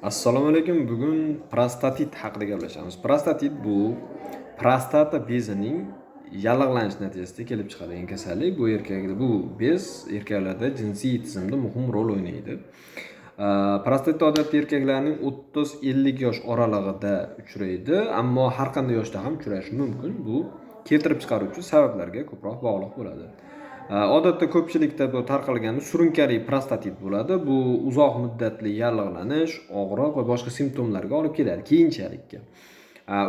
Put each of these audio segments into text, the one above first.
Assalomu alaykum. Bugun prostatit haqida gaplashamiz. Prostatit bu prostata bezining yallig'lanishi natijasida kelib chiqadigan kasallik. Bu bez erkaklarda jinsiy tizimda muhim rol o'ynaydi. Prostatit odatda erkaklarning 30-50 yosh oralig'ida uchraydi, ammo har qanday yoshda ham uchrashi mumkin. Bu keltirib chiqaruvchi sabablarga ko'proq bog'liq bo'ladi. Odatda ko'pchilikda bu tarqalgan surunkali prostatit bo'ladi. Bu uzoq muddatli yallig'lanish, og'riq va boshqa simptomlarga olib keladi keyinchalikka.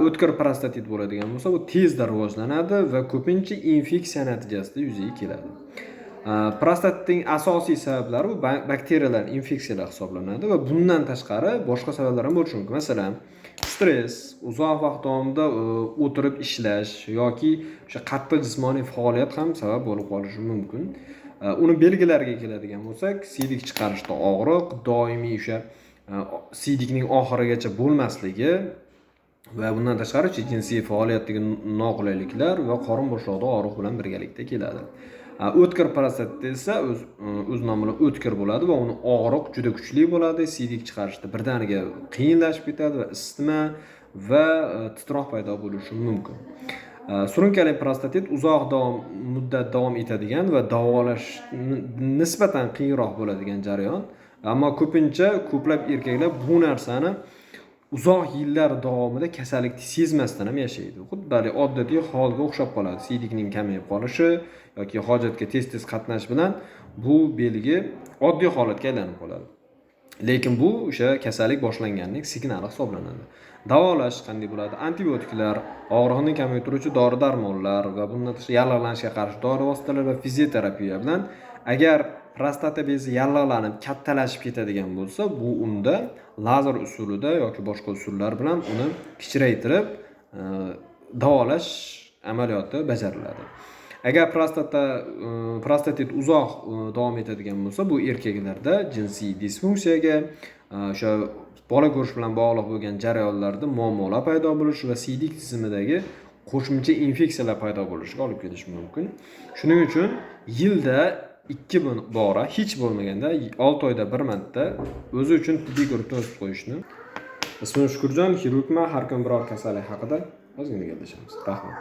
O'tkir prostatit bo'ladigan bo'lsa, bu tezda rivojlanadi va ko'pincha infeksiya natijasida yuzaga keladi. Prostatitning asosiy sabablari bu bakteriyalar infeksiyalar hisoblanadi va bundan tashqari boshqa sabablar ham bo'lishi mumkin. Masalan, stress, uzoq vaqt davomida o'tirib ishlash yoki o'sha qattiq jismoniy faoliyat ham sabab bo'lib qolishi mumkin. Uni belgilariga keladigan bo'lsak, siydik chiqarishda og'riq, doimiy o'sha siydikning oxirigacha bo'lmasligi va bundan tashqari jinsiy faoliyatdagi noqulayliklar va qorin bo'shlig'ida og'riq bilan birgalikda keladi. O'tkir prostatit esa o'z nomi bilan o'tkir bo'ladi va uni og'riq juda kuchli bo'ladi, siydik chiqarishda birdaniga qiyinlashib ketadi va isitma va titroq paydo bo'lishi mumkin. Surunkali prostatit uzoq muddat davom etadigan va davolash nisbatan qiyinroq bo'ladigan jarayon. Ammo ko'pincha ko'plab erkaklar bu narsani uzoq yillar davomida kasallikni sezmasdan ham yashaydi. Xuddi oddiy holga o'xshab qoladi. Siydikning kamayib qolishi yoki hojatga tez qatnash bilan bu belgi oddiy holatga aylanib qoladi. Lekin bu o'sha kasallik boshlanganining signali hisoblanadi. Davolash qanday bo'ladi? Antibiotiklar, og'riqni kamaytiruvchi dori-darmonlar va bundan tashqari yallig'lanishga qarshi dori vositalari va fizioterapiya bilan agar prostata bezi yallig'lanib kattalashib ketadigan bo'lsa, bu unda lazer usulida yoki boshqa usullar bilan uni kichraytirib davolash amaliyoti bajariladi. Agar prostatit uzoq davom etadigan bo'lsa, bu erkaklarda jinsiy disfunksiyaga, o'sha bola ko'rish bilan bog'liq bo'lgan jarayonlarda muammolar paydo bo'lishi va siydik tizimidagi qo'shimcha infeksiyalar paydo bo'lishiga olib kelishi mumkin. Shuning uchun yilda 2 bora, hech bo'lmaganda 6 oyda bir marta o'zi uchun tibbiy ko'rikdan o'tib qo'yishni. Ismim Shukurjon, xirurgman. Har kun biror kasallik haqida ozgina gaplashamiz. Rahmat.